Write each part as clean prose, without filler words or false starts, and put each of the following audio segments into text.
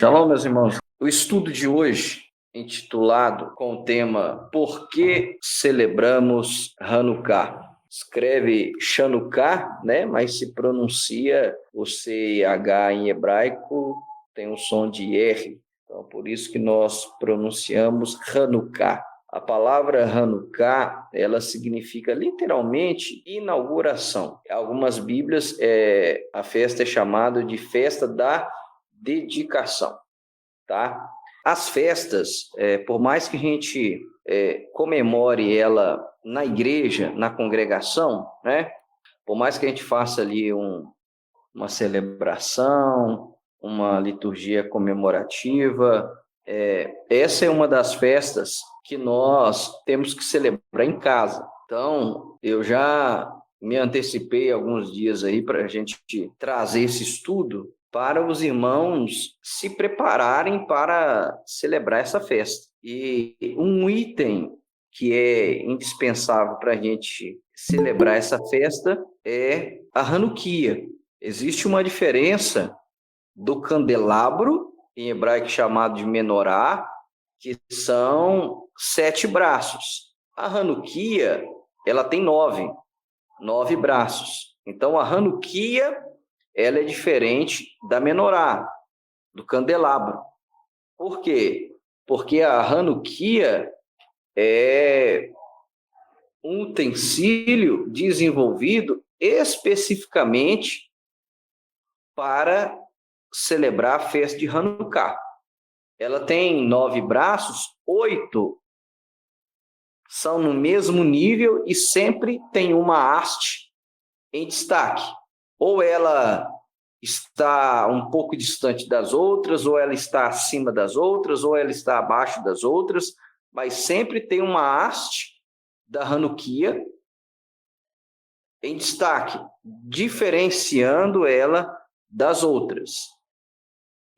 Shalom, meus irmãos. O estudo de hoje, intitulado com o tema Por que celebramos Hanukkah? Escreve Chanukah, né? Mas se pronuncia o CH em hebraico, tem um som de R. Então, por isso que nós pronunciamos Hanukkah. A palavra Hanukkah, ela significa literalmente inauguração. Em algumas Bíblias, a festa é chamada de festa da dedicação, tá? As festas, por mais que a gente comemore ela na igreja, na congregação, né? Por mais que a gente faça ali uma celebração, uma liturgia comemorativa, essa é uma das festas que nós temos que celebrar em casa. Então, eu já me antecipei alguns dias aí para a gente trazer esse estudo para os irmãos se prepararem para celebrar essa festa. E um item que é indispensável para a gente celebrar essa festa é a Hanukkah. Existe uma diferença do candelabro, em hebraico chamado de menorá, que são 7 braços. A Hanukkah, ela tem 9 braços. Então, a Hanukkah, ela é diferente da menorá, do candelabro. Por quê? Porque a Hanukkah é um utensílio desenvolvido especificamente para celebrar a festa de Hanukkah. Ela tem 9 braços, 8 são no mesmo nível e sempre tem uma haste em destaque. Ou ela está um pouco distante das outras, ou ela está acima das outras, ou ela está abaixo das outras, mas sempre tem uma haste da Hanukkah em destaque, diferenciando ela das outras.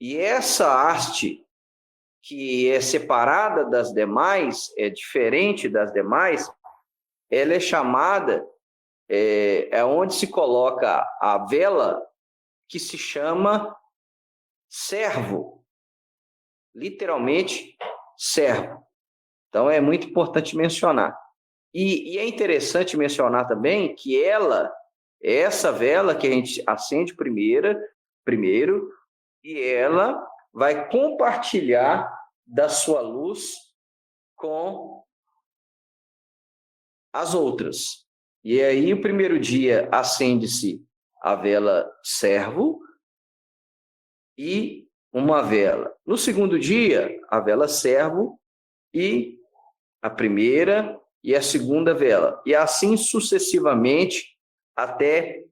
E essa haste, que é separada das demais, é diferente das demais, ela é chamada, é onde se coloca a vela, que se chama servo, literalmente servo. Então é muito importante mencionar. E é interessante mencionar também que essa vela que a gente acende primeiro, e ela vai compartilhar da sua luz com as outras. E aí, o primeiro dia, acende-se a vela servo e uma vela. No segundo dia, a vela servo e a primeira e a segunda vela. E assim sucessivamente até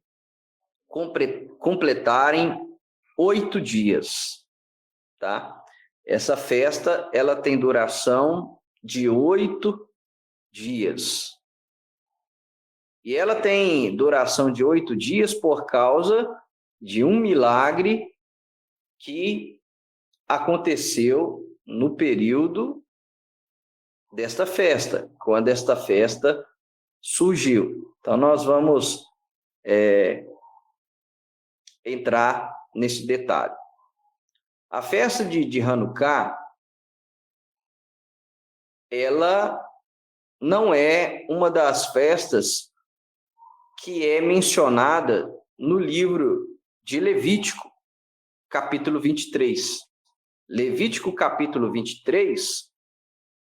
completarem 8 dias, tá? Essa festa, ela tem duração de 8 dias. E ela tem duração de 8 dias por causa de um milagre que aconteceu no período desta festa, quando esta festa surgiu. Então, nós vamos entrar nesse detalhe. A festa de Hanukkah, ela não é uma das festas que é mencionada no livro de Levítico, capítulo 23. Levítico, capítulo 23,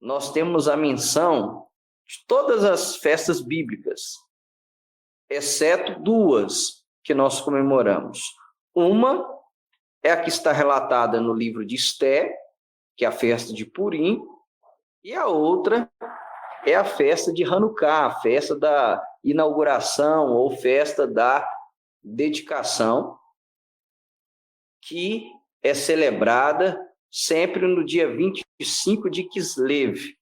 nós temos a menção de todas as festas bíblicas, exceto 2 que nós comemoramos. Uma é a que está relatada no livro de Esté, que é a festa de Purim, e a outra é a festa de Hanukkah, a festa da inauguração ou festa da dedicação, que é celebrada sempre no dia 25 de Kislev,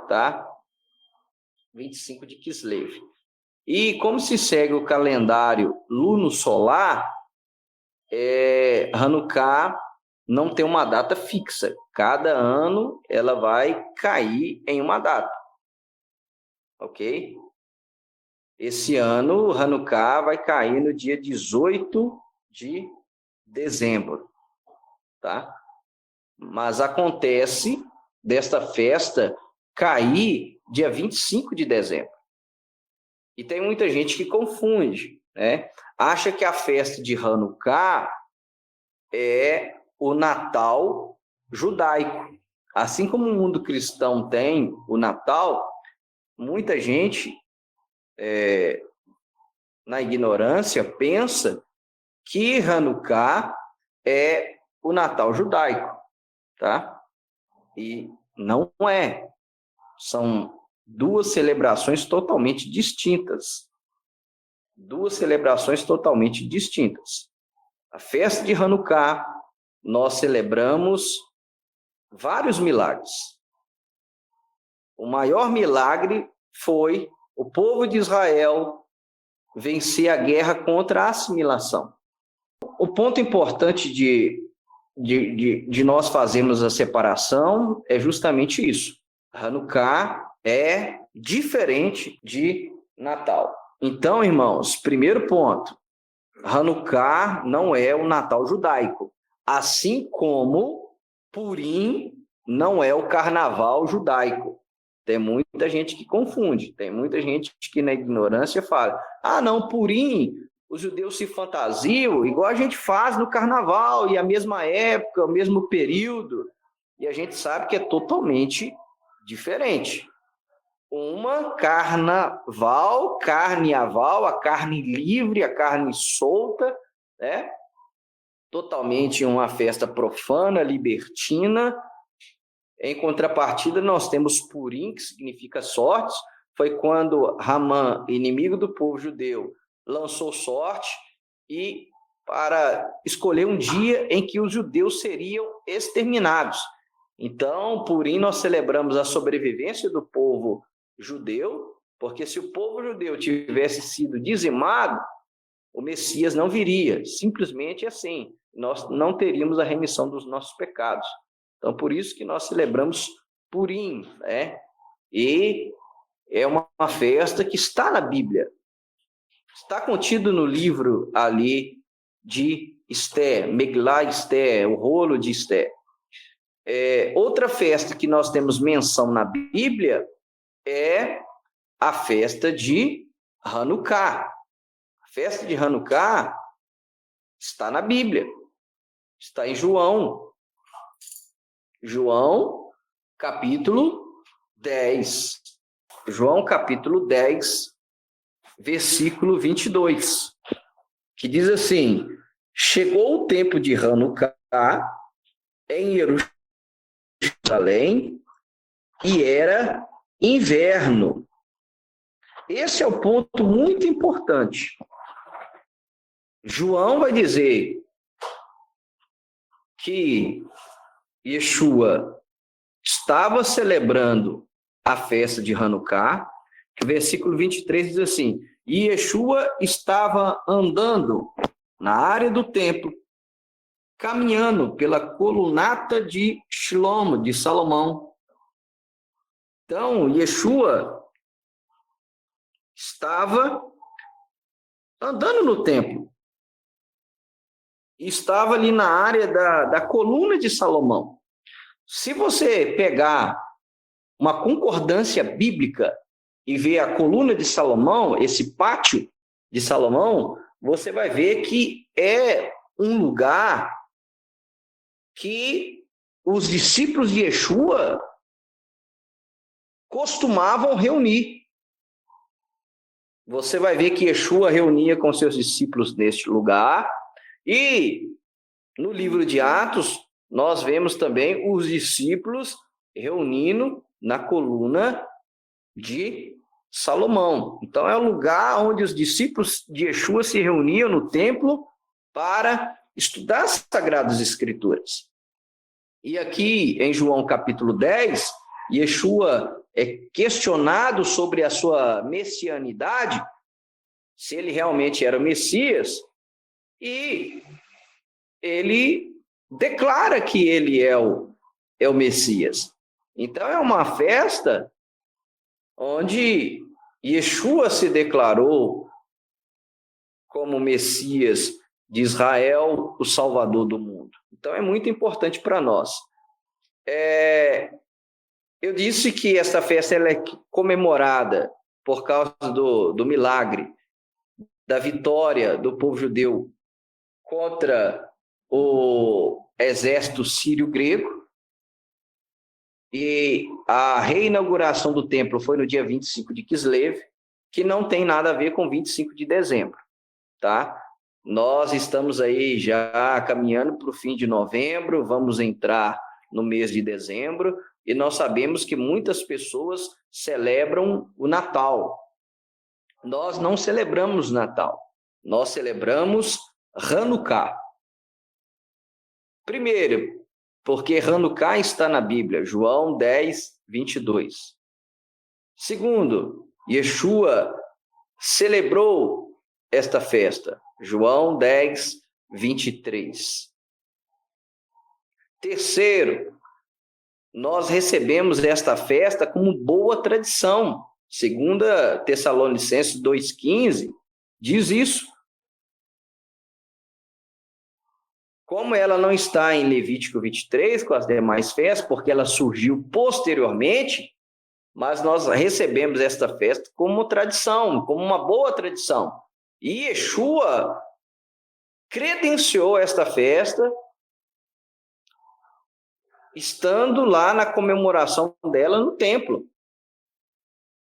tá? 25 de Kislev. E como se segue o calendário luno-solar, Hanukkah não tem uma data fixa. Cada ano ela vai cair em uma data. Ok? Esse ano, Hanukkah vai cair no dia 18 de dezembro. Tá? mas acontece desta festa cair dia 25 de dezembro. E tem muita gente que confunde, né? Acha que a festa de Hanukkah é o Natal judaico. Assim como o mundo cristão tem o Natal, muita gente, na ignorância, pensa que Hanukkah é o Natal judaico, tá? E não é. São duas celebrações totalmente distintas. Duas celebrações totalmente distintas. A festa de Hanukkah, nós celebramos vários milagres. O maior milagre foi o povo de Israel vencer a guerra contra a assimilação. O ponto importante de nós fazermos a separação é justamente isso. Hanukkah é diferente de Natal. Então, irmãos, primeiro ponto, Hanukkah não é o Natal judaico, assim como Purim não é o carnaval judaico. Tem muita gente que confunde, tem muita gente que na ignorância fala, não, Purim, os judeus se fantasiam igual a gente faz no carnaval, e a mesma época, o mesmo período, e a gente sabe que é totalmente diferente. Uma carnaval, carneaval, a carne livre, a carne solta, né? Totalmente uma festa profana, libertina. Em contrapartida, nós temos Purim, que significa sorte. Foi quando Ramã, inimigo do povo judeu, lançou sorte e para escolher um dia em que os judeus seriam exterminados. Então, Purim, nós celebramos a sobrevivência do povo judeu, porque se o povo judeu tivesse sido dizimado, o Messias não viria. Simplesmente assim, nós não teríamos a remissão dos nossos pecados. Então, por isso que nós celebramos Purim, né? E é uma festa que está na Bíblia. Está contido no livro ali de Esté, Megilá Esté, o rolo de Esté. Outra festa que nós temos menção na Bíblia é a festa de Hanukkah. A festa de Hanukkah está na Bíblia, está em João. João, capítulo 10. João, capítulo 10, versículo 22, que diz assim: chegou o tempo de Hanukkah em Jerusalém e era inverno. Esse é o ponto muito importante. João vai dizer que Yeshua estava celebrando a festa de Hanukkah, que o versículo 23 diz assim: e Yeshua estava andando na área do templo, caminhando pela colunata de Shilomo, de Salomão. Então, Yeshua estava andando no templo. E estava ali na área da coluna de Salomão. Se você pegar uma concordância bíblica e ver a coluna de Salomão, esse pátio de Salomão, você vai ver que é um lugar que os discípulos de Yeshua costumavam reunir. Você vai ver que Yeshua reunia com seus discípulos neste lugar, e no livro de Atos nós vemos também os discípulos reunindo na coluna de Salomão. Então é o lugar onde os discípulos de Yeshua se reuniam no templo para estudar as Sagradas Escrituras. E aqui em João capítulo 10, Yeshua é questionado sobre a sua messianidade, se ele realmente era o Messias, e ele declara que ele é o Messias. Então é uma festa onde Yeshua se declarou como Messias de Israel, o Salvador do mundo. Então é muito importante para nós. Eu disse que essa festa ela é comemorada por causa do milagre, da vitória do povo judeu contra o exército sírio-grego, e a reinauguração do templo foi no dia 25 de Kislev, que não tem nada a ver com 25 de dezembro, tá? Nós estamos aí já caminhando para o fim de novembro, vamos entrar no mês de dezembro, e nós sabemos que muitas pessoas celebram o Natal. Nós não celebramos Natal, nós celebramos Hanukkah. Primeiro, porque Hanukkah está na Bíblia, João 10, 22. Segundo, Yeshua celebrou esta festa, João 10, 23. Terceiro, nós recebemos esta festa como boa tradição. 2 Tessalonicenses 2,15 diz isso. Como ela não está em Levítico 23, com as demais festas, porque ela surgiu posteriormente, mas nós recebemos esta festa como tradição, como uma boa tradição. E Yeshua credenciou esta festa, estando lá na comemoração dela no templo.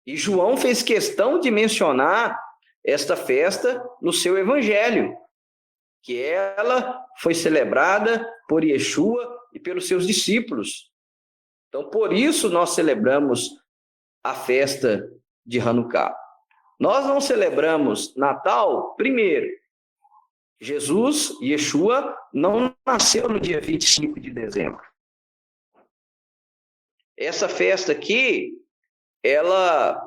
E João fez questão de mencionar esta festa no seu evangelho, que ela foi celebrada por Yeshua e pelos seus discípulos. Então, por isso nós celebramos a festa de Hanukkah. Nós não celebramos Natal, primeiro, Jesus, Yeshua, não nasceu no dia 25 de dezembro. Essa festa aqui, ela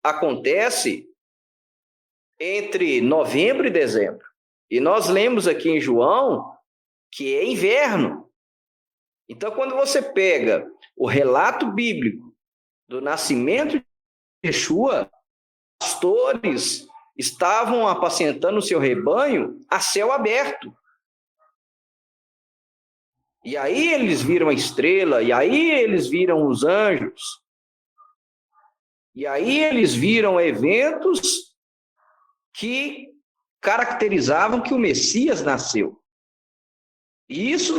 acontece entre novembro e dezembro. E nós lemos aqui em João que é inverno. Então, quando você pega o relato bíblico do nascimento de Yeshua, pastores estavam apacentando o seu rebanho a céu aberto. E aí eles viram a estrela, e aí eles viram os anjos, e aí eles viram eventos que caracterizavam que o Messias nasceu. E isso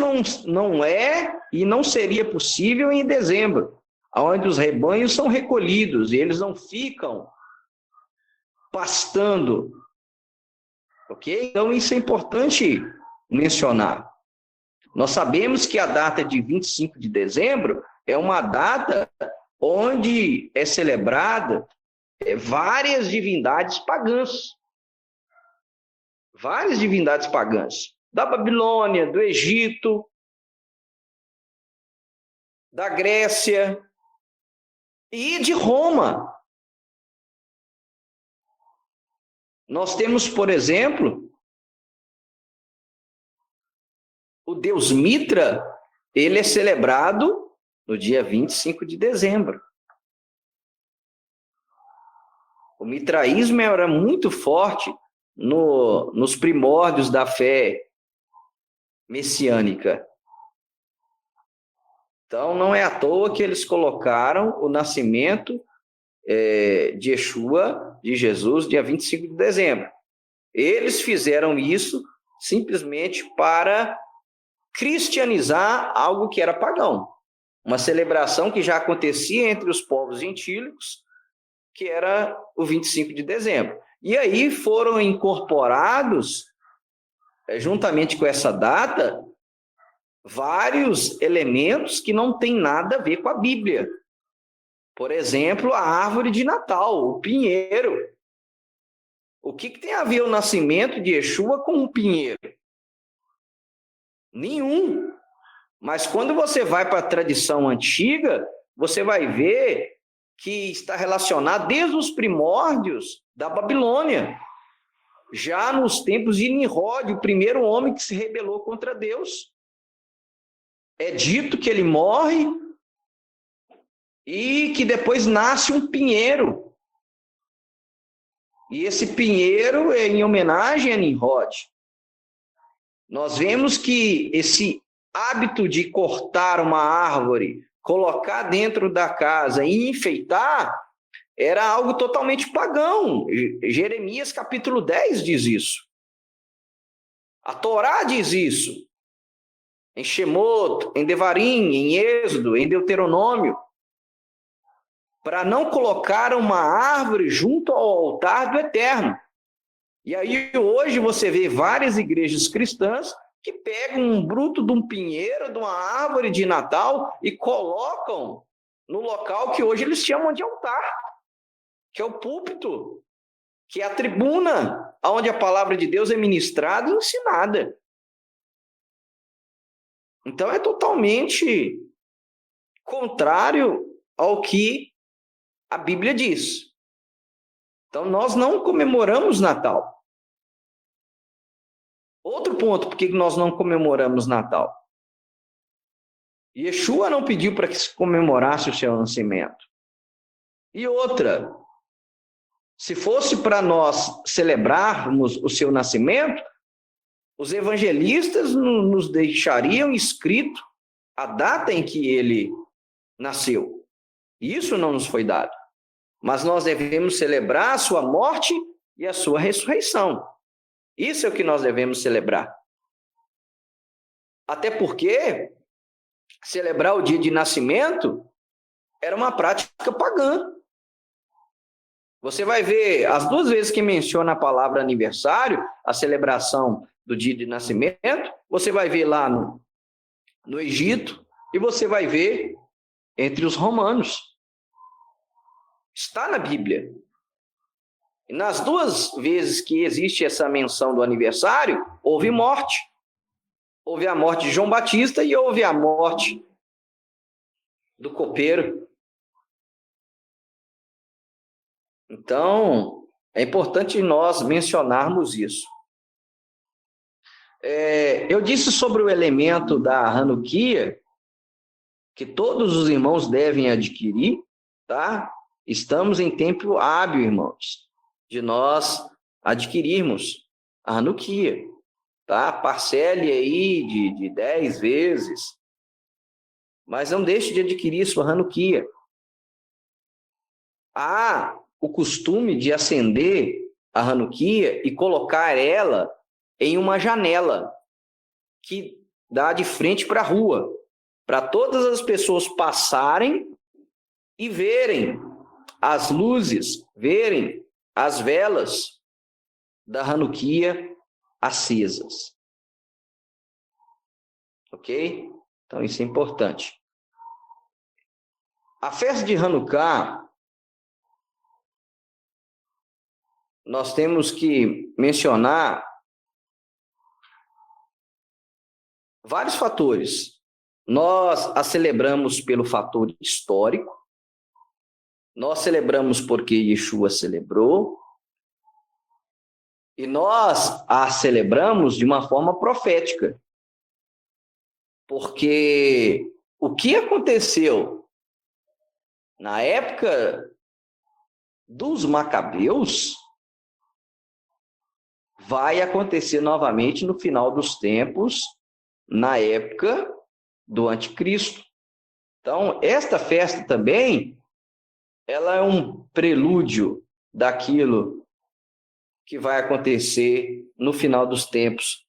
não é e não seria possível em dezembro, onde os rebanhos são recolhidos e eles não ficam pastando. Ok? Então isso é importante mencionar. Nós sabemos que a data de 25 de dezembro é uma data onde é celebrada várias divindades pagãs. Várias divindades pagãs. Da Babilônia, do Egito, da Grécia e de Roma. Nós temos, por exemplo, o deus Mitra, ele é celebrado no dia 25 de dezembro. O mitraísmo era muito forte nos primórdios da fé messiânica. Então, não é à toa que eles colocaram o nascimento de Yeshua, de Jesus, dia 25 de dezembro. Eles fizeram isso simplesmente para cristianizar algo que era pagão. Uma celebração que já acontecia entre os povos gentílicos, que era o 25 de dezembro. E aí foram incorporados, juntamente com essa data, vários elementos que não têm nada a ver com a Bíblia. Por exemplo, a árvore de Natal, o pinheiro. O que tem a ver o nascimento de Yeshua com o pinheiro? Nenhum. Mas quando você vai para a tradição antiga, você vai ver que está relacionado desde os primórdios da Babilônia. Já nos tempos de Nimrod, o primeiro homem que se rebelou contra Deus. É dito que ele morre e que depois nasce um pinheiro. E esse pinheiro é em homenagem a Nimrod. Nós vemos que esse hábito de cortar uma árvore, colocar dentro da casa e enfeitar, era algo totalmente pagão. Jeremias capítulo 10 diz isso. A Torá diz isso. Em Shemot, em Devarim, em Êxodo, em Deuteronômio. Para não colocar uma árvore junto ao altar do Eterno. E aí hoje você vê várias igrejas cristãs que pegam um bruto de um pinheiro, de uma árvore de Natal e colocam no local que hoje eles chamam de altar, que é o púlpito, que é a tribuna onde a palavra de Deus é ministrada e ensinada. Então é totalmente contrário ao que a Bíblia diz. Então nós não comemoramos Natal. Outro ponto, por que nós não comemoramos Natal? Yeshua não pediu para que se comemorasse o seu nascimento. E outra, se fosse para nós celebrarmos o seu nascimento, os evangelistas nos deixariam escrito a data em que ele nasceu. Isso não nos foi dado. Mas nós devemos celebrar a sua morte e a sua ressurreição. Isso é o que nós devemos celebrar. Até porque celebrar o dia de nascimento era uma prática pagã. Você vai ver, as duas vezes que menciona a palavra aniversário, a celebração do dia de nascimento, você vai ver lá no Egito e você vai ver entre os romanos. Está na Bíblia. E nas duas vezes que existe essa menção do aniversário, houve morte. Houve a morte de João Batista e houve a morte do copeiro. Então, é importante nós mencionarmos isso. Eu disse sobre o elemento da Hanukkah, que todos os irmãos devem adquirir, tá? Estamos em tempo hábil, irmãos, de nós adquirirmos a Hanukkah, tá? Parcele aí de 10 vezes, mas não deixe de adquirir sua Hanukkah. Há o costume de acender a Hanukkah e colocar ela em uma janela que dá de frente para a rua, para todas as pessoas passarem e verem as luzes, verem as velas da Hanukkah acesas. Ok? Então isso é importante. A festa de Hanukkah, nós temos que mencionar vários fatores. Nós a celebramos pelo fator histórico, nós celebramos porque Yeshua celebrou, e nós a celebramos de uma forma profética. Porque o que aconteceu na época dos Macabeus vai acontecer novamente no final dos tempos, na época do Anticristo. Então, esta festa também, ela é um prelúdio daquilo que vai acontecer no final dos tempos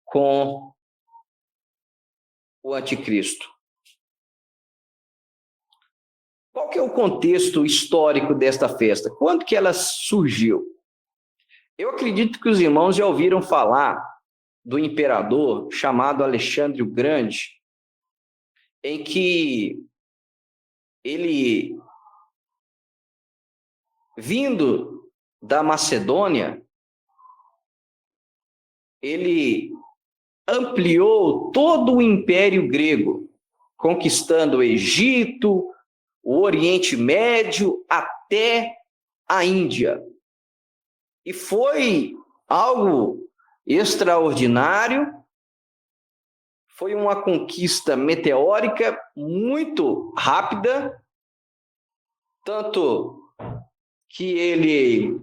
com o Anticristo. Qual que é o contexto histórico desta festa? Quando que ela surgiu? Eu acredito que os irmãos já ouviram falar do imperador chamado Alexandre o Grande, em que ele, vindo da Macedônia, ele ampliou todo o Império Grego, conquistando o Egito, o Oriente Médio, até a Índia. E foi algo extraordinário, foi uma conquista meteórica muito rápida, tanto que ele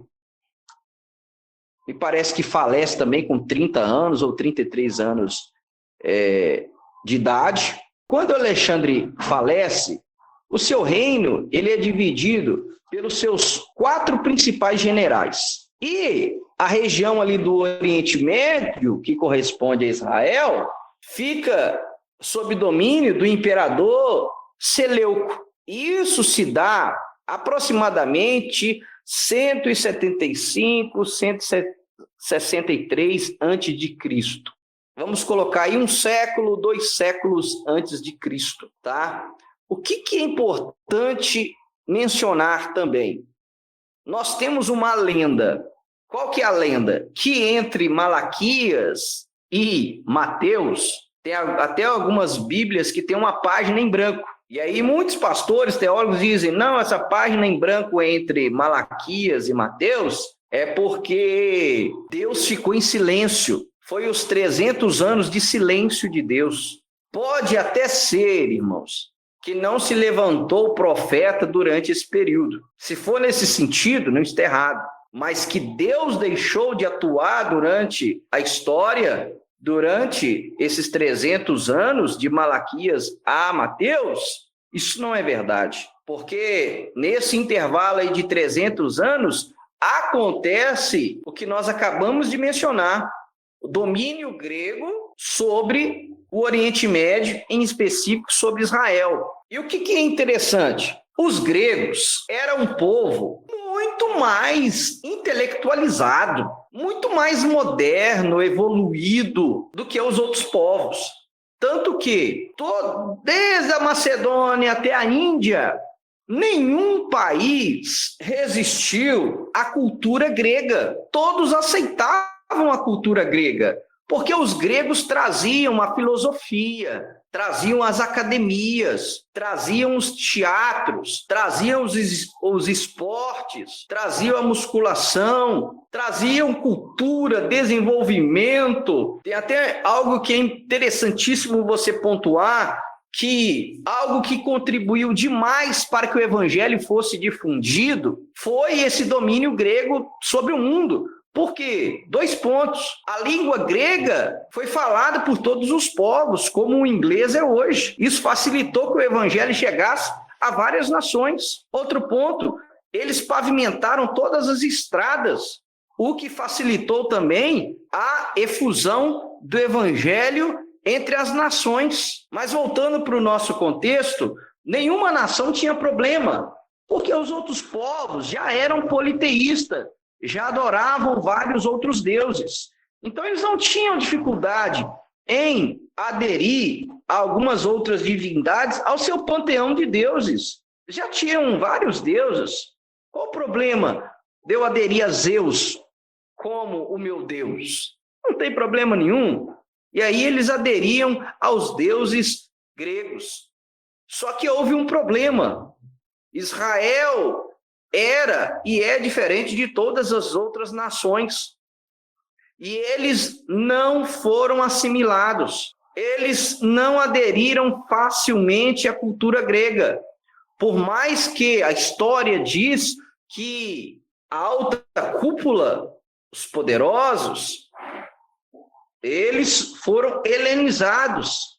me parece que falece também com 30 anos ou 33 anos de idade. Quando Alexandre falece, o seu reino ele é dividido pelos seus 4 principais generais. E a região ali do Oriente Médio, que corresponde a Israel, fica sob domínio do imperador Seleuco. Isso se dá aproximadamente 175, 163 a.C. Vamos colocar aí 1 século, 2 séculos antes de Cristo, tá? O que é importante mencionar também? Nós temos uma lenda. Qual que é a lenda? Que entre Malaquias e Mateus, tem até algumas Bíblias que tem uma página em branco. E aí muitos pastores, teólogos dizem, não, essa página em branco entre Malaquias e Mateus é porque Deus ficou em silêncio. Foi os 300 anos de silêncio de Deus. Pode até ser, irmãos, que não se levantou o profeta durante esse período. Se for nesse sentido, não está errado. Mas que Deus deixou de atuar durante a história, durante esses 300 anos de Malaquias a Mateus, isso não é verdade. Porque nesse intervalo aí de 300 anos, acontece o que nós acabamos de mencionar, o domínio grego sobre o Oriente Médio, em específico sobre Israel. E o que é interessante? Os gregos eram um povo muito mais intelectualizado, muito mais moderno, evoluído do que os outros povos. Tanto que, desde a Macedônia até a Índia, nenhum país resistiu à cultura grega. Todos aceitavam a cultura grega, porque os gregos traziam a filosofia, traziam as academias, traziam os teatros, traziam os esportes, traziam a musculação, traziam cultura, desenvolvimento. Tem até algo que é interessantíssimo você pontuar, que algo que contribuiu demais para que o evangelho fosse difundido foi esse domínio grego sobre o mundo. Por quê? 2 pontos. A língua grega foi falada por todos os povos, como o inglês é hoje. Isso facilitou que o evangelho chegasse a várias nações. Outro ponto, eles pavimentaram todas as estradas, o que facilitou também a efusão do evangelho entre as nações. Mas voltando para o nosso contexto, nenhuma nação tinha problema, porque os outros povos já eram politeístas, já adoravam vários outros deuses. Então, eles não tinham dificuldade em aderir a algumas outras divindades ao seu panteão de deuses. Já tinham vários deuses. Qual o problema de eu aderir a Zeus como o meu Deus? Não tem problema nenhum. E aí eles aderiam aos deuses gregos. Só que houve um problema. Israel era e é diferente de todas as outras nações. E eles não foram assimilados. Eles não aderiram facilmente à cultura grega. Por mais que a história diz que a alta cúpula, os poderosos, eles foram helenizados.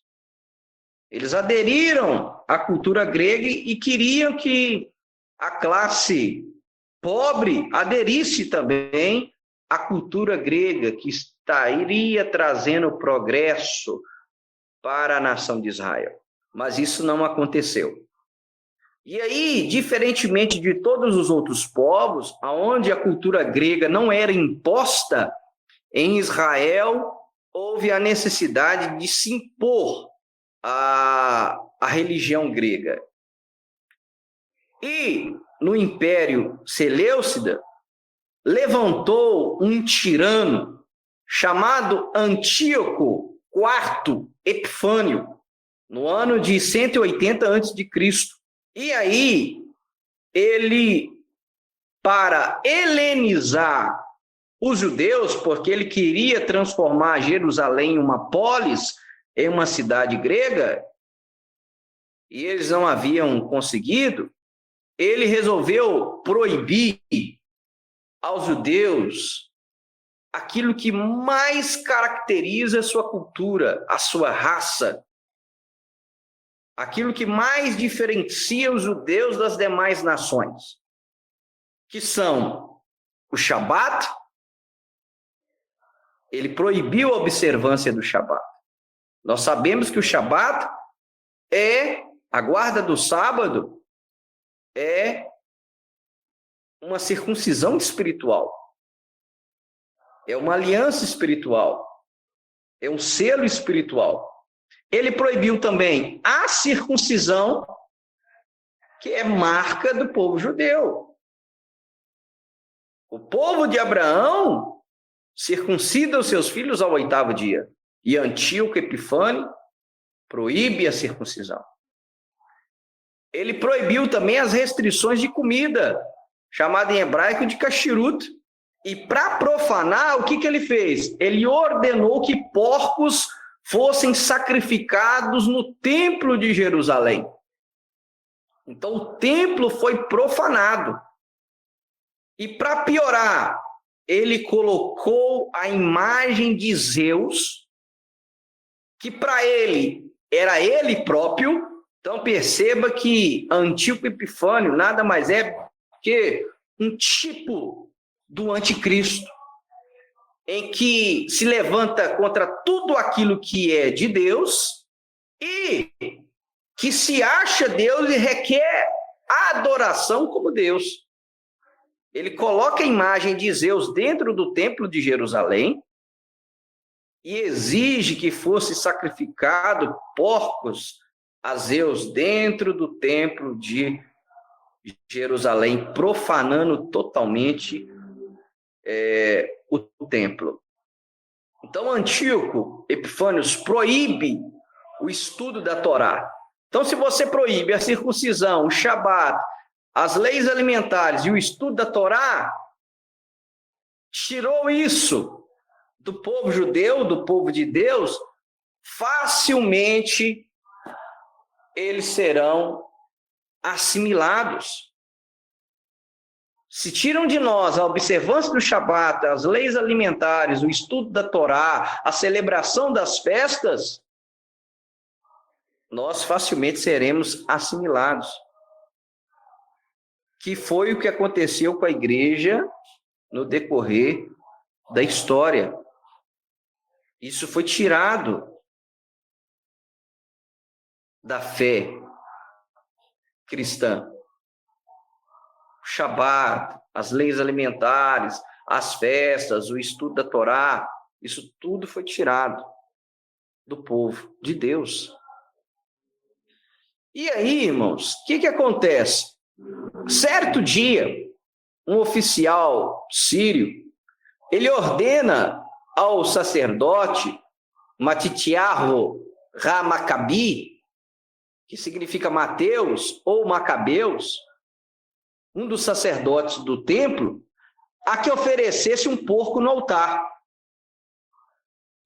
Eles aderiram à cultura grega e queriam que a classe pobre aderisse também à cultura grega, que estaria trazendo progresso para a nação de Israel. Mas isso não aconteceu. E aí, diferentemente de todos os outros povos, onde a cultura grega não era imposta, em Israel houve a necessidade de se impor a religião grega. E no Império Seleucida, levantou um tirano chamado Antíoco IV Epifânio, no ano de 180 a.C. E aí, ele, para helenizar os judeus, porque ele queria transformar Jerusalém em uma polis, em uma cidade grega, e eles não haviam conseguido, ele resolveu proibir aos judeus aquilo que mais caracteriza a sua cultura, a sua raça, aquilo que mais diferencia os judeus das demais nações, que são o Shabat. Ele proibiu a observância do Shabat. Nós sabemos que o Shabat a guarda do sábado, é uma circuncisão espiritual, é uma aliança espiritual, é um selo espiritual. Ele proibiu também a circuncisão, que é marca do povo judeu. O povo de Abraão circuncida os seus filhos ao 8º dia. E Antíoco Epifânio proíbe a circuncisão. Ele proibiu também as restrições de comida, chamada em hebraico de kashrut. E para profanar, o que ele fez? Ele ordenou que porcos fossem sacrificados no templo de Jerusalém. Então o templo foi profanado. E para piorar, ele colocou a imagem de Zeus, que para ele era ele próprio. Então perceba que Antíoco Epifânio nada mais é que um tipo do anticristo, em que se levanta contra tudo aquilo que é de Deus e que se acha Deus e requer a adoração como Deus. Ele coloca a imagem de Zeus dentro do templo de Jerusalém e exige que fosse sacrificado porcos a Zeus dentro do templo de Jerusalém, profanando totalmente o templo. Então, Antíoco Epifânio proíbe o estudo da Torá. Então, se você proíbe a circuncisão, o Shabat, as leis alimentares e o estudo da Torá, tirou isso do povo judeu, do povo de Deus, facilmente eles serão assimilados. Se tiram de nós a observância do Shabat, as leis alimentares, o estudo da Torá, a celebração das festas, nós facilmente seremos assimilados. Que foi o que aconteceu com a igreja no decorrer da história. Isso foi tirado da fé cristã. O Shabat, as leis alimentares, as festas, o estudo da Torá, isso tudo foi tirado do povo de Deus. E aí, irmãos, o que acontece? Certo dia, um oficial sírio, ele ordena ao sacerdote Matitiarro Ramacabi, que significa Mateus ou Macabeus, um dos sacerdotes do templo, a que oferecesse um porco no altar.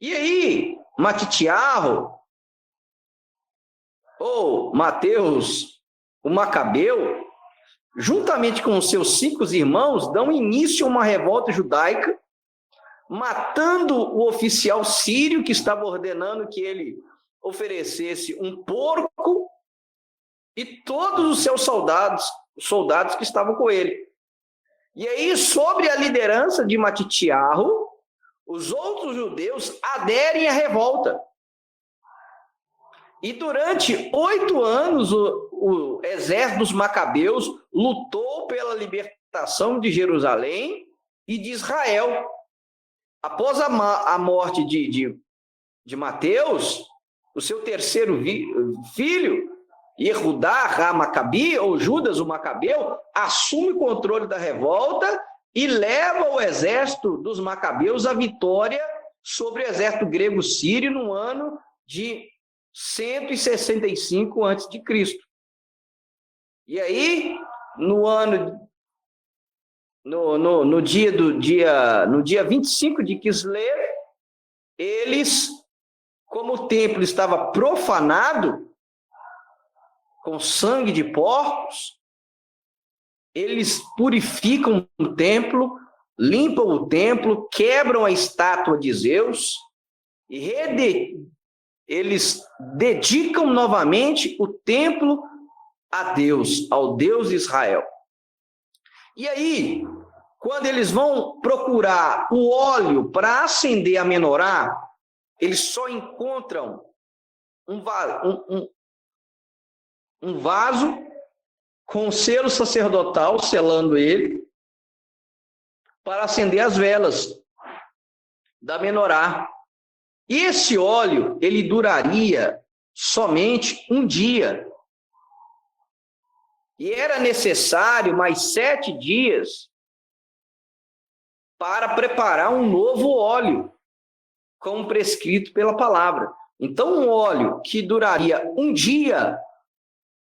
E aí, Matitiarro, ou Mateus, o Macabeu, juntamente com os seus 5 irmãos, dão início a uma revolta judaica, matando o oficial sírio que estava ordenando que ele oferecesse um porco e todos os seus soldados que estavam com ele. E aí, sobre a liderança de Matitiarro, os outros judeus aderem à revolta. E durante 8 anos, o exército dos Macabeus lutou pela libertação de Jerusalém e de Israel. Após a morte de Mateus, o seu terceiro filho, Yehudá Ramacabi, ou Judas o Macabeu, assume o controle da revolta e leva o exército dos Macabeus à vitória sobre o exército grego-sírio no ano de 165 a.C. E aí, no dia 25 de Kislev, eles, como o templo estava profanado com sangue de porcos, eles purificam o templo limpam o templo, quebram a estátua de Zeus e eles dedicam novamente o templo a Deus, ao Deus de Israel. E aí, quando eles vão procurar o óleo para acender a menorá, eles só encontram um vaso com selo sacerdotal selando ele para acender as velas da menorá. E esse óleo, ele duraria somente um dia. E era necessário mais 7 dias para preparar um novo óleo, como prescrito pela palavra. Então, um óleo que duraria um dia,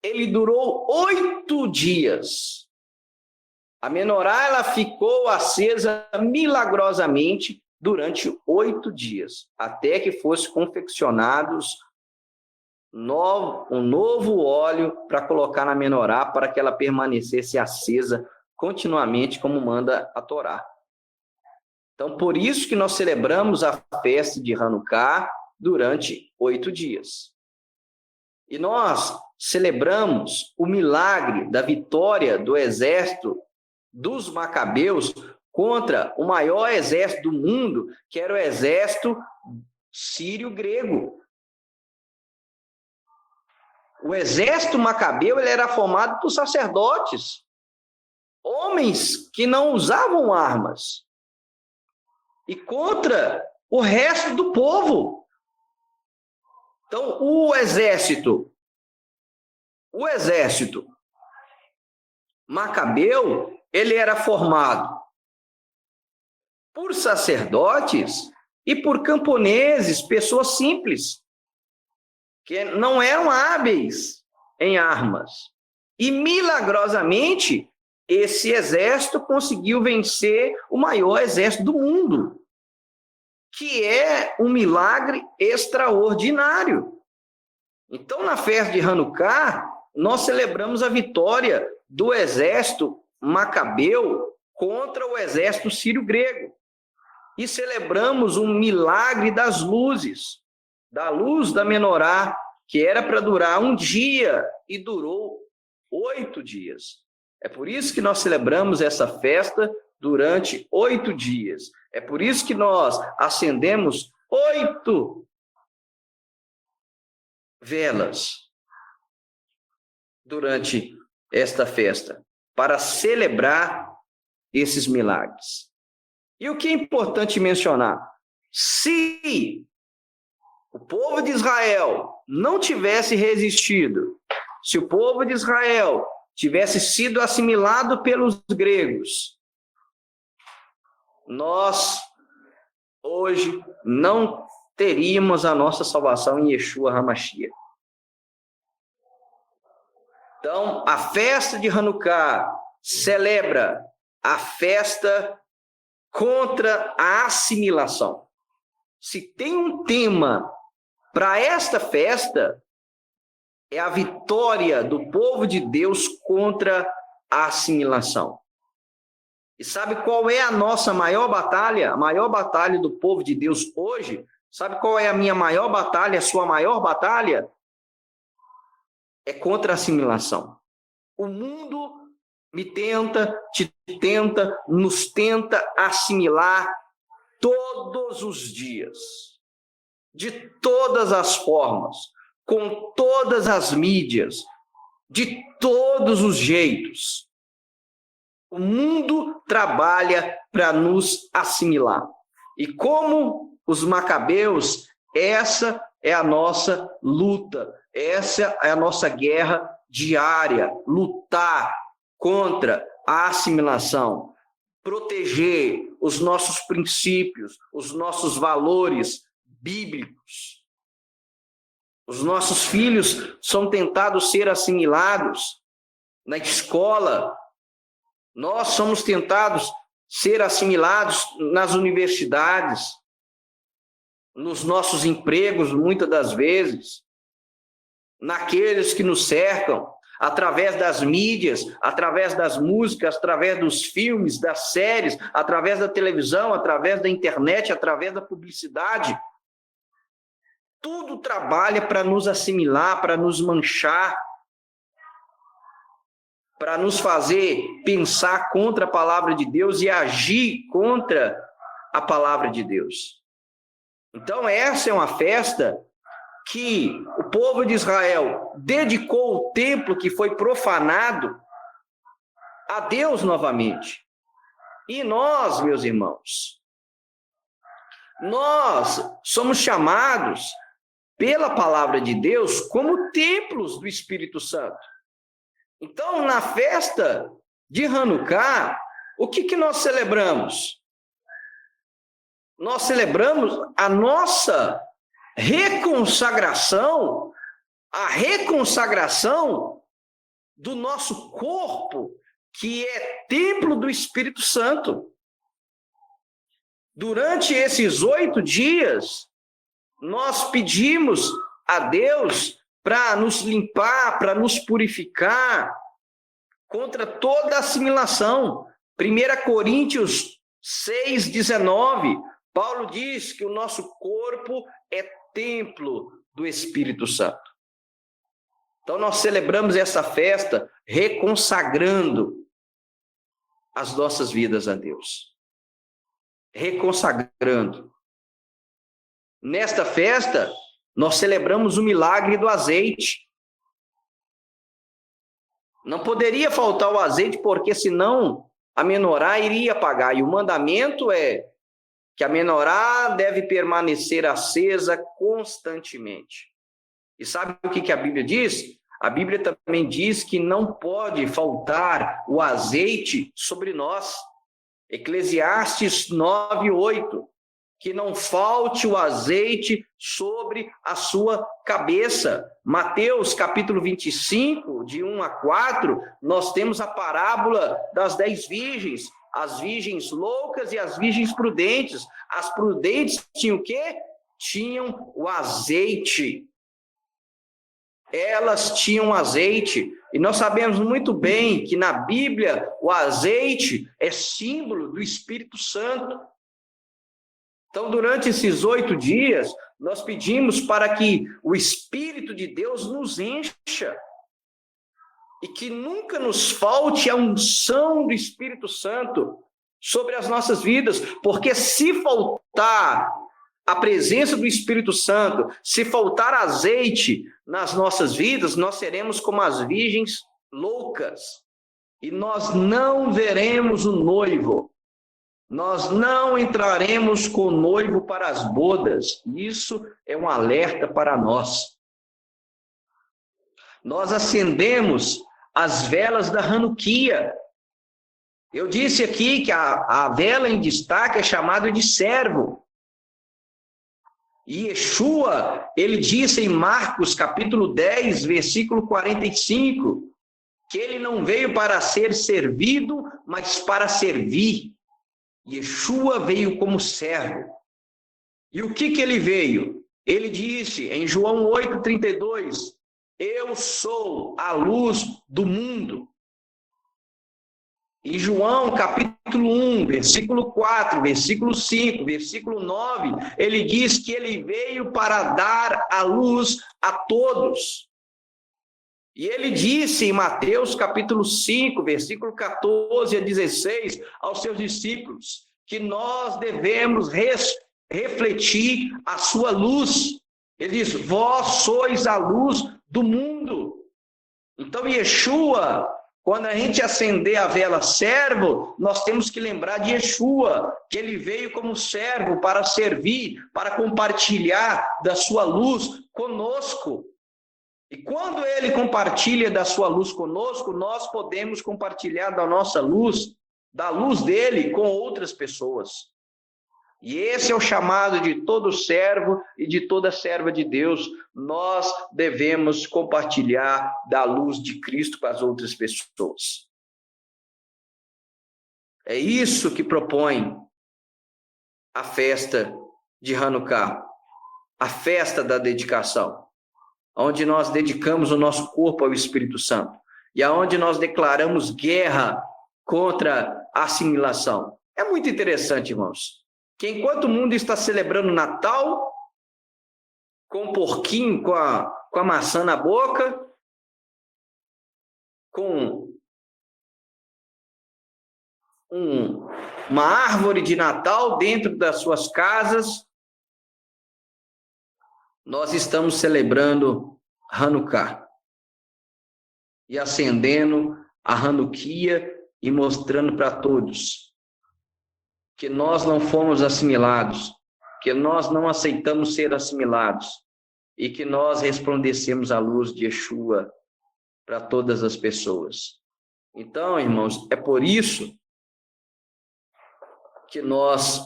ele durou 8 dias. A menorá, ela ficou acesa milagrosamente durante 8 dias, até que fosse confeccionados um novo óleo para colocar na menorá, para que ela permanecesse acesa continuamente, como manda a Torá. Então, por isso que nós celebramos a festa de Hanukká durante 8 dias. E nós celebramos o milagre da vitória do exército dos Macabeus contra o maior exército do mundo, que era o exército sírio-grego. O exército macabeu, ele era formado por sacerdotes, homens que não usavam armas, e contra o resto do povo. Então, o exército macabeu, ele era formado por sacerdotes e por camponeses, pessoas simples, que não eram hábeis em armas. E, milagrosamente, esse exército conseguiu vencer o maior exército do mundo, que é um milagre extraordinário. Então, na festa de Hanukká, nós celebramos a vitória do exército macabeu contra o exército sírio-grego. E celebramos um milagre das luzes, da luz da menorá, que era para durar um dia e durou 8 dias. É por isso que nós celebramos essa festa durante 8 dias. É por isso que nós acendemos 8 velas durante esta festa, para celebrar esses milagres. E o que é importante mencionar? Se o povo de Israel não tivesse resistido, se o povo de Israel tivesse sido assimilado pelos gregos, nós hoje não teríamos a nossa salvação em Yeshua HaMashiach. Então, a festa de Hanukká celebra a festa contra a assimilação. Se tem um tema para esta festa, é a vitória do povo de Deus contra a assimilação. E sabe qual é a nossa maior batalha? A maior batalha do povo de Deus hoje? Sabe qual é a minha maior batalha, a sua maior batalha? É contra a assimilação. O mundo nos tenta assimilar todos os dias, de todas as formas, com todas as mídias, de todos os jeitos. O mundo trabalha para nos assimilar. E como os macabeus, essa é a nossa luta, essa é a nossa guerra diária, lutar contra a assimilação, proteger os nossos princípios, os nossos valores bíblicos. Os nossos filhos são tentados ser assimilados na escola. Nós somos tentados ser assimilados nas universidades, nos nossos empregos, muitas das vezes, naqueles que nos cercam. através das mídias, através das músicas, através dos filmes, das séries, através da televisão, através da internet, através da publicidade. Tudo trabalha para nos assimilar, para nos manchar, para nos fazer pensar contra a palavra de Deus e agir contra a palavra de Deus. Então, essa é uma festa que o povo de Israel dedicou o templo que foi profanado a Deus novamente. E nós, meus irmãos, nós somos chamados pela palavra de Deus como templos do Espírito Santo. Então, na festa de Hanukkah, o que nós celebramos? Nós celebramos a nossa reconsagração, a reconsagração do nosso corpo, que é templo do Espírito Santo. Durante esses 8 dias, nós pedimos a Deus para nos limpar, para nos purificar contra toda assimilação. 1 Coríntios 6,19, Paulo diz que o nosso corpo é templo do Espírito Santo. Então, nós celebramos essa festa reconsagrando as nossas vidas a Deus. Reconsagrando. Nesta festa, nós celebramos o milagre do azeite. Não poderia faltar o azeite, porque senão a menorá iria apagar. E o mandamento é que a menorá deve permanecer acesa constantemente. E sabe o que a Bíblia diz? A Bíblia também diz que não pode faltar o azeite sobre nós. Eclesiastes 9:8. Que não falte o azeite sobre a sua cabeça. Mateus, capítulo 25, de 1 a 4, nós temos a parábola das 10 virgens, as virgens loucas e as virgens prudentes. As prudentes tinham o quê? Tinham o azeite. Elas tinham azeite. E nós sabemos muito bem que na Bíblia o azeite é símbolo do Espírito Santo. Então, durante esses 8 dias, nós pedimos para que o Espírito de Deus nos encha e que nunca nos falte a unção do Espírito Santo sobre as nossas vidas, porque se faltar a presença do Espírito Santo, se faltar azeite nas nossas vidas, nós seremos como as virgens loucas e nós não veremos o noivo. Nós não entraremos com o noivo para as bodas. Isso é um alerta para nós. Nós acendemos as velas da Hanukkah. Eu disse aqui que a vela em destaque é chamada de servo. E Yeshua, ele disse em Marcos, capítulo 10, versículo 45, que ele não veio para ser servido, mas para servir. Yeshua veio como servo. E o que ele veio? Ele disse em João 8,32, eu sou a luz do mundo. Em João capítulo 1, versículo 4, versículo 5, versículo 9, ele diz que ele veio para dar a luz a todos. E ele disse em Mateus capítulo 5, versículo 14 a 16, aos seus discípulos, que nós devemos refletir a sua luz. Ele diz, vós sois a luz do mundo. Então, Yeshua, quando a gente acender a vela servo, nós temos que lembrar de Yeshua, que ele veio como servo para servir, para compartilhar da sua luz conosco. E quando ele compartilha da sua luz conosco, nós podemos compartilhar da nossa luz, da luz dele com outras pessoas. E esse é o chamado de todo servo e de toda serva de Deus. Nós devemos compartilhar da luz de Cristo com as outras pessoas. É isso que propõe a festa de Hanukkah, a festa da dedicação, onde nós dedicamos o nosso corpo ao Espírito Santo. e aonde nós declaramos guerra contra a assimilação. É muito interessante, irmãos, que enquanto o mundo está celebrando o Natal, com um porquinho, com a maçã na boca, com uma árvore de Natal dentro das suas casas, nós estamos celebrando Hanukkah e acendendo a Hanukkah e mostrando para todos que nós não fomos assimilados, que nós não aceitamos ser assimilados e que nós resplandecemos a luz de Yeshua para todas as pessoas. Então, irmãos, é por isso que nós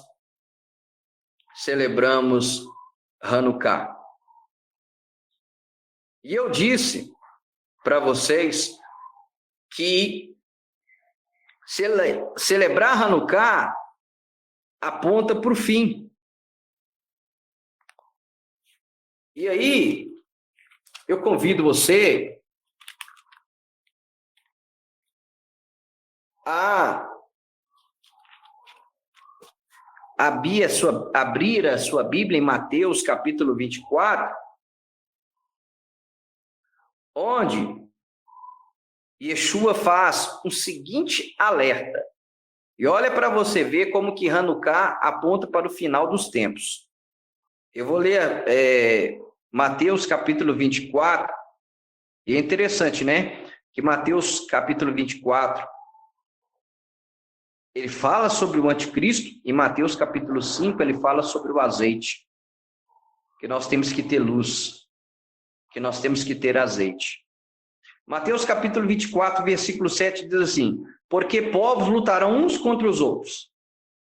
celebramos Hanukkah. E eu disse para vocês que celebrar Hanukkah aponta para o fim. E aí, eu convido você a abrir a sua Bíblia em Mateus capítulo 24, onde Yeshua faz o seguinte alerta. E olha para você ver como que Hanukkah aponta para o final dos tempos. Eu vou ler Mateus capítulo 24, e é interessante, né? Que Mateus capítulo 24, ele fala sobre o anticristo, e Mateus capítulo 5, ele fala sobre o azeite, que nós temos que ter luz, que nós temos que ter azeite. Mateus capítulo 24, versículo 7 diz assim: porque povos lutarão uns contra os outros,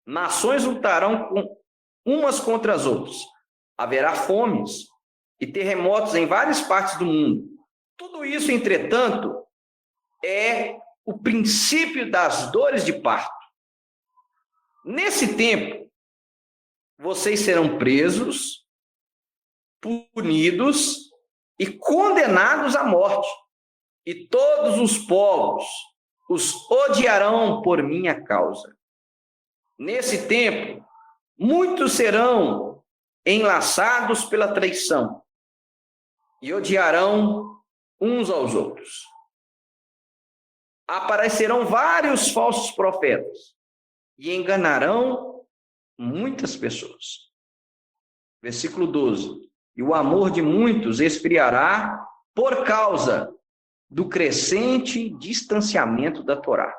nações lutarão umas contra as outras, haverá fomes e terremotos em várias partes do mundo. Tudo isso, entretanto, é o princípio das dores de parto. Nesse tempo, vocês serão presos, punidos e condenados à morte, e todos os povos os odiarão por minha causa. Nesse tempo, muitos serão enlaçados pela traição e odiarão uns aos outros. Aparecerão vários falsos profetas e enganarão muitas pessoas. Versículo 12. E o amor de muitos esfriará por causa do crescente distanciamento da Torá.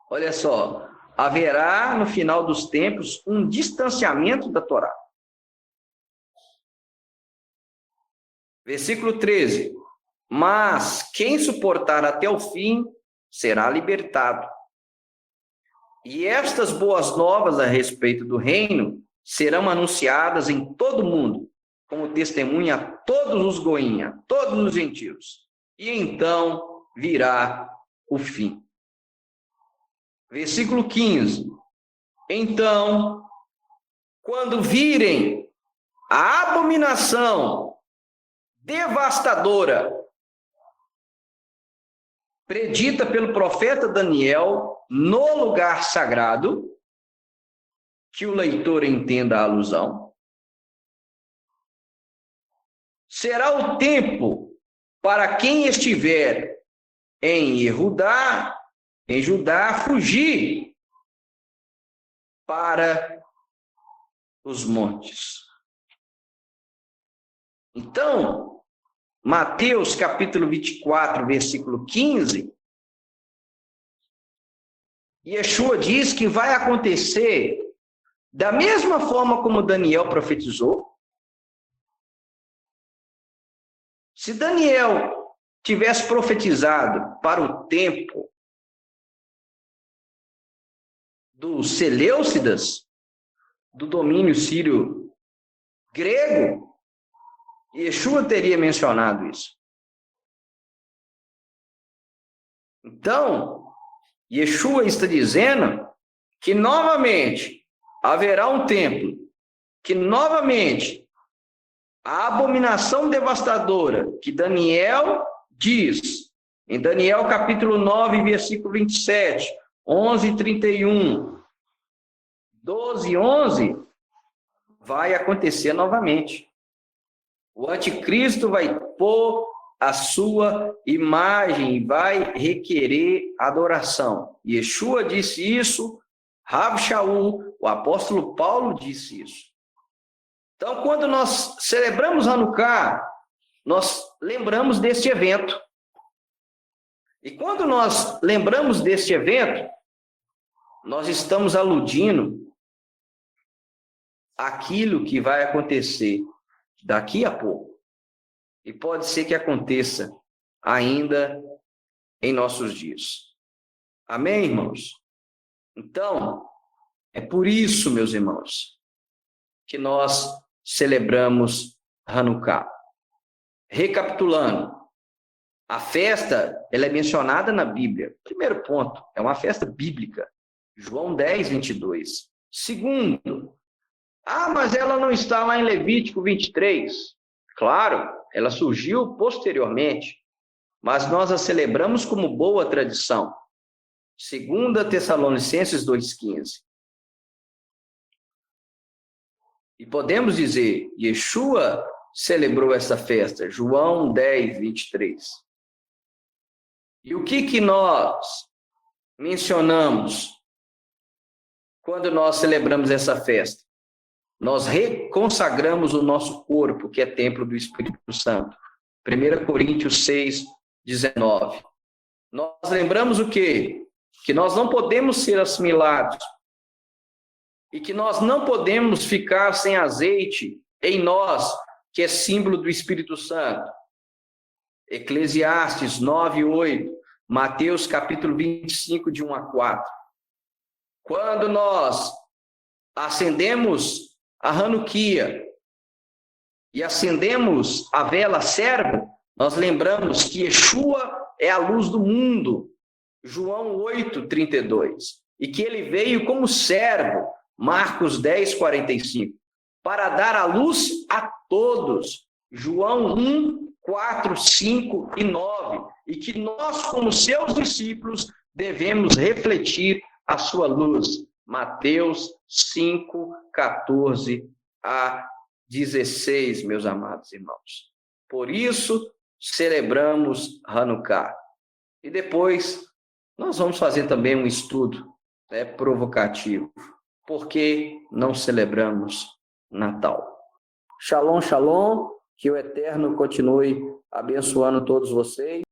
Olha só, haverá no final dos tempos um distanciamento da Torá. Versículo 13. Mas quem suportar até o fim será libertado. E estas boas novas a respeito do reino serão anunciadas em todo o mundo, como testemunha a todos os goinha, todos os gentios. E então virá o fim. Versículo 15. Então, quando virem a abominação devastadora predita pelo profeta Daniel no lugar sagrado, que o leitor entenda a alusão, será o tempo para quem estiver em Judá, fugir para os montes. Então, Mateus capítulo 24, versículo 15, Yeshua diz que vai acontecer da mesma forma como Daniel profetizou. Se Daniel tivesse profetizado para o tempo dos Seleucidas, do domínio sírio grego, Yeshua teria mencionado isso. Então, Yeshua está dizendo que novamente haverá um tempo, que novamente a abominação devastadora que Daniel diz Em Daniel capítulo 9, versículo 27, 11:31, 12:11, vai acontecer novamente. O anticristo vai pôr a sua imagem, vai requerer adoração. Yeshua disse isso, Rav Shaul, o apóstolo Paulo disse isso. Então, quando nós celebramos Hanukkah, nós lembramos deste evento. E quando nós lembramos deste evento, nós estamos aludindo àquilo que vai acontecer daqui a pouco. E pode ser que aconteça ainda em nossos dias. Amém, irmãos? Então, é por isso, meus irmãos, que nós celebramos Hanukkah. Recapitulando, a festa, ela é mencionada na Bíblia. Primeiro ponto, é uma festa bíblica. João 10, 22. Segundo, mas ela não está lá em Levítico 23. Claro, ela surgiu posteriormente, mas nós a celebramos como boa tradição. 2 Tessalonicenses 2,15. E podemos dizer, Yeshua celebrou essa festa, João 10, 23. E o que nós mencionamos quando nós celebramos essa festa? Nós reconsagramos o nosso corpo, que é templo do Espírito Santo. 1 Coríntios 6, 19. Nós lembramos o quê? Que nós não podemos ser assimilados e que nós não podemos ficar sem azeite em nós, que é símbolo do Espírito Santo. Eclesiastes 9, 8. Mateus capítulo 25, de 1 a 4. Quando nós acendemos a Hanukkah e acendemos a vela servo, nós lembramos que Yeshua é a luz do mundo, João 8, 32, e que ele veio como servo, Marcos 10, 45, para dar a luz a todos, João 1, 4, 5 e 9, e que nós, como seus discípulos, devemos refletir a sua luz, Mateus 5, 14 a 16, meus amados irmãos. Por isso, celebramos Hanukkah. E depois, nós vamos fazer também um estudo provocativo. Por que não celebramos Natal? Shalom, shalom. Que o Eterno continue abençoando todos vocês.